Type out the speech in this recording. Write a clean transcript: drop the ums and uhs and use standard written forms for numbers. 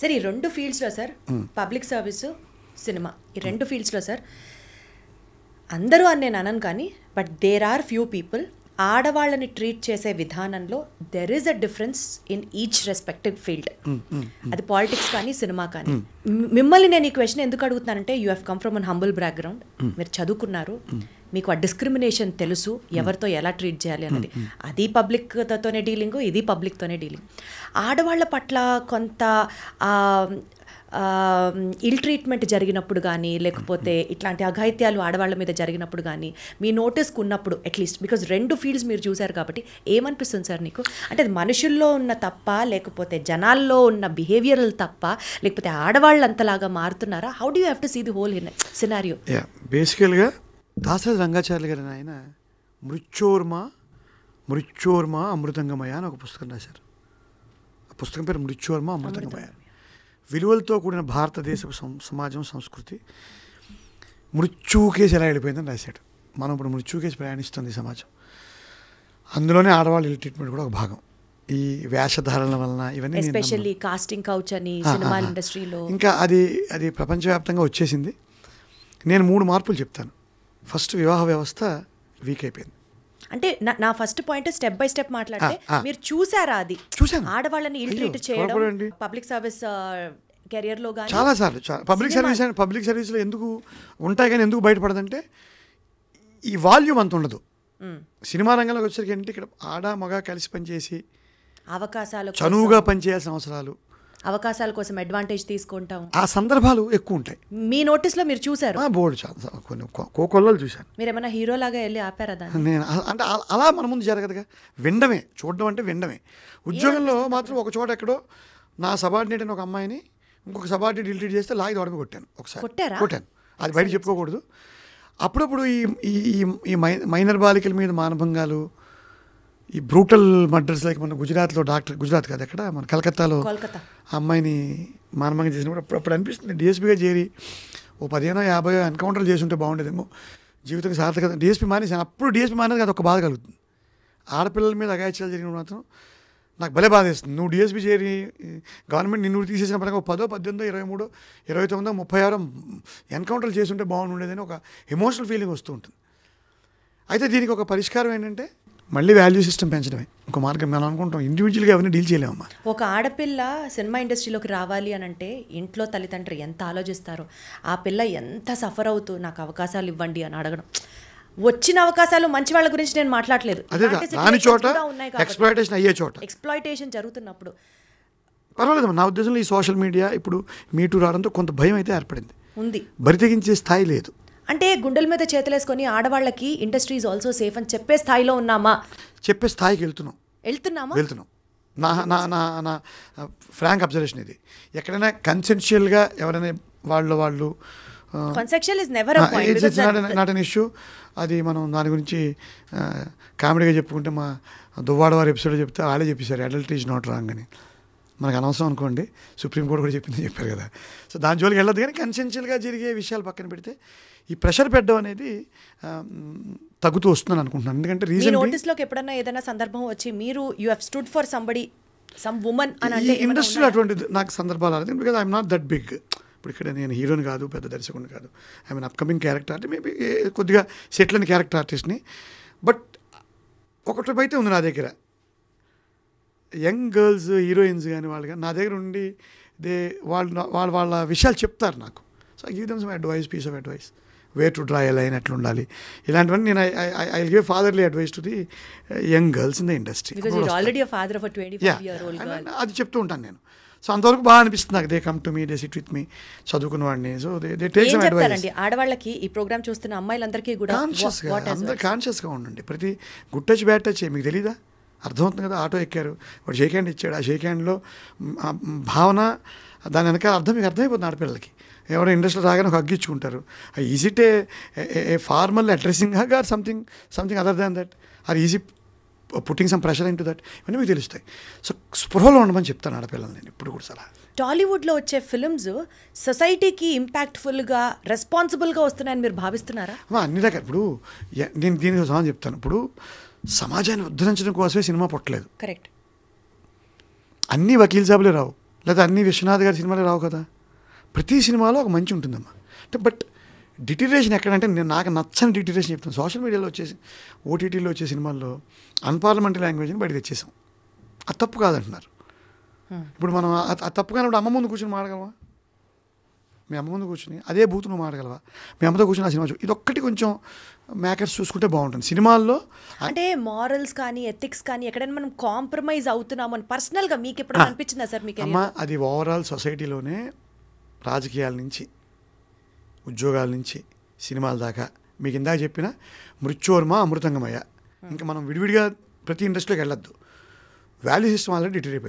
Sir ఈ 2 ఫీల్డ్స్లో sir public service cinema ఈ 2 ఫీల్డ్స్లో సార్ అందరూ అని నేను అనను కానీ but there are few people ఆడవాళ్ళని ట్రీట్ చేసే విధానంలో there is a difference in each respective field. అది పాలిటిక్స్ కానీ సినిమా కానీ. మిమ్మల్ని నేను ఈ క్వశ్చన్ ఎందుకు అడుగుతున్నానంటే you have come from an humble background, మీరు చదువుకున్నారు, మీకు ఆ డిస్క్రిమినేషన్ తెలుసు, ఎవరితో ఎలా ట్రీట్ చేయాలి అన్నది. అది పబ్లిక్తోనే డీలింగ్, ఇది పబ్లిక్తోనే డీలింగ్. ఆడవాళ్ళ పట్ల కొంత ఇల్ ట్రీట్మెంట్ జరిగినప్పుడు కానీ లేకపోతే ఇట్లాంటి అఘాయిత్యాలు ఆడవాళ్ళ మీద జరిగినప్పుడు కానీ మీ నోటీస్కి ఉన్నప్పుడు అట్లీస్ట్ బికాజ్ 2 ఫీల్డ్స్ మీరు చూశారు కాబట్టి ఏమనిపిస్తుంది సార్ నీకు? అంటే అది మనుషుల్లో ఉన్న తప్ప లేకపోతే జనాల్లో ఉన్న బిహేవియరల్ తప్ప లేకపోతే ఆడవాళ్ళు అంతలాగా మారుతున్నారా? How do you have to see the whole scenario? బేసికల్గా దాసరి రంగాచార్య గారు ఆయన మృత్యోర్మ అమృతంగమయ అని ఒక పుస్తకం రాశారు. ఆ పుస్తకం పేరు మృత్యోర్మ అమృతంగమయ. విలువలతో కూడిన భారతదేశ సమాజం సంస్కృతి మృత్యుకేసి ఎలా వెళ్ళిపోయిందని రాశాడు. మనం ఇప్పుడు మృత్యుకేసి ప్రయాణిస్తుంది సమాజం. అందులోనే ఆడవాళ్ళు ఇల్ ట్రీట్మెంట్ కూడా ఒక భాగం. ఈ వేషధారణల వలన ఇవన్నీ ఎస్పెషల్లీ కాస్టింగ్ కౌచ్ అని సినిమా ఇండస్ట్రీలో ఇంకా అది ప్రపంచవ్యాప్తంగా వచ్చేసింది. నేను 3 మార్పులు చెప్తాను. ఫస్ట్, వివాహ వ్యవస్థ వీక్ అయిపోయింది. అంటే నా first point step by step మాట్లాడితే మీరు చూసారా? అది చూసాను. ఆడవాళ్ళని ఇల్ ట్రీట్ చేయడం పబ్లిక్ సర్వీస్ కెరియర్లో కానీ చాలా సార్లు పబ్లిక్ సర్వీస్లో ఎందుకు ఉంటాయి కానీ ఎందుకు బయటపడదంటే ఈ వాల్యూమ్ అంత ఉండదు. సినిమా రంగంలోకి వచ్చేసరికి ఏంటంటే ఇక్కడ ఆడ మగ కలిసి పనిచేసి అవకాశాలు చనువుగా పనిచేయాల్సిన అవకాశాల కోసం అడ్వాంటేజ్ తీసుకుంటాం, ఆ సందర్భాలు ఎక్కువ ఉంటాయి. మీ నోటీస్లో మీరు చూసారు? బోర్డు చాలా కొన్ని కోకొల్లలు చూశాను. మీరు ఏమైనా హీరోలాగా వెళ్ళి ఆపారా దాన్ని? నేను అంటే అలా మన ముందు జరగదుగా. వినడమే, చూడడం అంటే వినడమే. ఉద్యోగంలో మాత్రం ఒక చోట ఎక్కడో నా సబార్డినేట్ అని ఒక అమ్మాయిని ఇంకొక సబార్డినేట్ ఇల్ట్రీట్ చేస్తే లాగి దొడమ కొట్టాను. ఒకసారి కొట్టాను. అది బయట చెప్పుకోకూడదు. అప్పుడప్పుడు ఈ మైనర్ బాలికల మీద మానభంగాలు, ఈ బ్రూటల్ మర్డర్స్ లైక్ మన గుజరాత్ కాదు ఎక్కడ మన కలకత్తాలో అమ్మాయిని మానభంగం చేసినప్పుడు అప్పుడు అనిపిస్తుంది డిఎస్పీగా చేరి ఓ 15-50 ఎన్కౌంటర్లు చేసి ఉంటే బాగుండేదేమో, జీవితం సార్థకత. డిఎస్పీ మానేసాను. అప్పుడు డిఎస్పీ మానేది అది ఒక బాధ కలుగుతుంది. ఆడపిల్లల మీద అఘాయిత్యాలు జరిగినప్పుడు మాత్రం నాకు భలే బాధ వేస్తుంది. నువ్వు డిఎస్పీ చేరి గవర్నమెంట్ నిన్ను తీసేసినప్పటికీ 10, 18, 23, 29, 36 ఎన్కౌంటర్లు చేసి ఉంటే బాగుండేదని ఒక ఎమోషనల్ ఫీలింగ్ వస్తూ ఉంటుంది. అయితే దీనికి ఒక పరిష్కారం ఏంటంటే మళ్ళీ వాల్యూ సిస్టమ్ పెంచడమే ఒక మార్గం. మనం అనుకుంటాం ఇండివిజువల్గా ఎవరిని డీల్ చేయలేమమ్మా. ఒక ఆడపిల్ల సినిమా ఇండస్ట్రీలోకి రావాలి అని అంటే ఇంట్లో తల్లిదండ్రులు ఎంత ఆలోచిస్తారో, ఆ పిల్ల ఎంత సఫర్ అవుతూ నాకు అవకాశాలు ఇవ్వండి అని అడగడం. వచ్చిన అవకాశాలు మంచి వాళ్ళ గురించి నేను మాట్లాడలేదు, ఎక్స్‌ప్లాయిటేషన్ జరుగుతున్నప్పుడు పర్వాలేదు. నా ఉద్దేశంలో ఈ సోషల్ మీడియా ఇప్పుడు మీటూ రావడంతో కొంత భయం అయితే ఏర్పడింది. ఉంది, బరితెగించే స్థాయి లేదు. అంటే గుండెల మీద చేతులేసుకొని ఆడవాళ్ళకి ఇండస్ట్రీ ఈజ్ ఆల్సో సేఫ్ అని చెప్పే స్థాయిలో ఉన్నామా? చెప్పే స్థాయికి వెళ్తున్నాం. నా ఫ్రాంక్ అబ్జర్వేషన్ ఇది. ఎక్కడైనా కన్సెన్షియల్గా ఎవరైనా వాళ్ళు consensual is never a point, it's not an issue. అది మనం దాని గురించి కామెడీగా చెప్పుకుంటే మా దువ్వాడ వారి ఎపిసోడ్ చెప్తే వాళ్ళే చెప్పేశారు అడల్టరీ ఈజ్ నాట్ రాంగ్ అని. మనకు అనవసరం అనుకోండి, సుప్రీంకోర్టు కూడా చెప్పారు కదా. సో దాని జోలికి వెళ్ళదు. కానీ కన్సెన్షియల్గా జరిగే విషయాలు పక్కన పెడితే ఈ ప్రెషర్ పెట్టడం అనేది తగ్గుతూ వస్తుందని అనుకుంటున్నాను. ఎందుకంటే రీజన్ నోటీస్లోకి ఎప్పుడన్నా ఏదైనా సందర్భం వచ్చి మీరు you have stood for somebody some woman అని అంటే ఇండస్ట్రీలో అటువంటిది నాకు సందర్భాలు రాలేదు. Because I'm not that big. ఇప్పుడు ఇక్కడ నేను హీరోని కాదు, పెద్ద దర్శకుని కాదు. ఐ మీన్ అప్కమింగ్ క్యారెక్టర్ అంటే మేబీ కొద్దిగా సెటిల్ అయిన క్యారెక్టర్ ఆర్టిస్ట్ని. బట్ ఒకటి అయితే ఉంది నా దగ్గర, యంగ్ గర్ల్స్ హీరోయిన్స్ కానీ వాళ్ళు కానీ నా దగ్గర ఉండి వాళ్ళ విషయాలు చెప్తారు నాకు. So I give them some advice, piece of advice, where to draw a line, ఎట్లా ఉండాలి, ఇలాంటివన్నీ నేను I give fatherly advice to the young girls in the industry. అది చెప్తూ ఉంటాను నేను. సో అంతవరకు బాగా అనిపిస్తుంది నాకు. They come to me, they sit with me, చదువుకున్న వాడిని. So they take some advice. ఆడవాళ్ళకి ఈ ప్రోగ్రామ్ చూస్తున్న అమ్మాయిలందరికీ కూడా అందరూ కాన్షియస్గా ఉండండి. ప్రతి గుడ్ టచ్ బ్యాడ్ టచ్ మీకు తెలీదా? అర్థమవుతుంది కదా. ఆటో ఎక్కారు, వాడు షేక్ హ్యాండ్ ఇచ్చాడు, ఆ షేక్ హ్యాండ్లో భావన, దాని వెనకాల అర్థం మీకు అర్థమైపోతుంది ఆడపిల్లలకి. ఎవరో ఇండస్ట్రీలో రాగానే ఒక అగ్గించుకుంటారు. Is it a formal addressing or something other than that, or easy putting some pressure in to that, ఇవన్నీ మీకు తెలుస్తాయి. సో స్పృహలో ఉండమని చెప్తాను ఆడపిల్లలు నేను ఇప్పుడు కూడా సలహా. టాలీవుడ్లో వచ్చే ఫిల్మ్స్ సొసైటీకి ఇంపాక్ట్ఫుల్గా రెస్పాన్సిబుల్గా వస్తున్నాయని మీరు భావిస్తున్నారా? అన్ని రకాల. ఇప్పుడు నేను దీనికి సమాధానం చెప్తాను. ఇప్పుడు సమాజాన్ని ఉద్ధరించడం కోసమే సినిమా పుట్టలేదు. కరెక్ట్. అన్నీ వకీల్ సాబులే రావు, లేదా అన్ని విశ్వనాథ్ గారి సినిమాలే రావు కదా. ప్రతి సినిమాలో ఒక మంచి ఉంటుందమ్మా. అంటే బట్ డిటిరేషన్ ఎక్కడంటే నేను నాకు నచ్చని డిటిరేషన్ చెప్తాను. సోషల్ మీడియాలో వచ్చేసి ఓటీటీలో వచ్చే సినిమాల్లో అన్పార్లమెంటరీ లాంగ్వేజ్ని బయట తెచ్చేసాం. అది తప్పు కాదంటున్నారు. ఇప్పుడు మనం అది తప్పు కానప్పుడు అమ్మ ముందు కూర్చొని మాడగలవా? మీ అమ్మ ముందు కూర్చుని అదే బూత్ నువ్వు మాడగలవా? మీ అమ్మతో కూర్చొని ఆ సినిమా ఇదొక్కటి కొంచెం మేకర్స్ చూసుకుంటే బాగుంటుంది సినిమాల్లో. అంటే మారల్స్ కానీ ఎథిక్స్ కానీ ఎక్కడైనా మనం కాంప్రమైజ్ అవుతున్నాము అని పర్సనల్గా మీకు ఎప్పుడు అనిపించిందా సార్? మీకు అమ్మ అది ఓవరాల్ సొసైటీలోనే రాజకీయాల నుంచి ఉద్యోగాల నుంచి సినిమాల దాకా మీకు ఇందాక చెప్పిన మృత్యోర్మ అమృతంగమయ్య. ఇంకా మనం విడివిడిగా ప్రతి ఇండస్ట్రీలోకి వెళ్ళొద్దు. వాల్యూ సిస్టమ్ ఆల్రెడీ డిటరేట్ అయిపోయింది.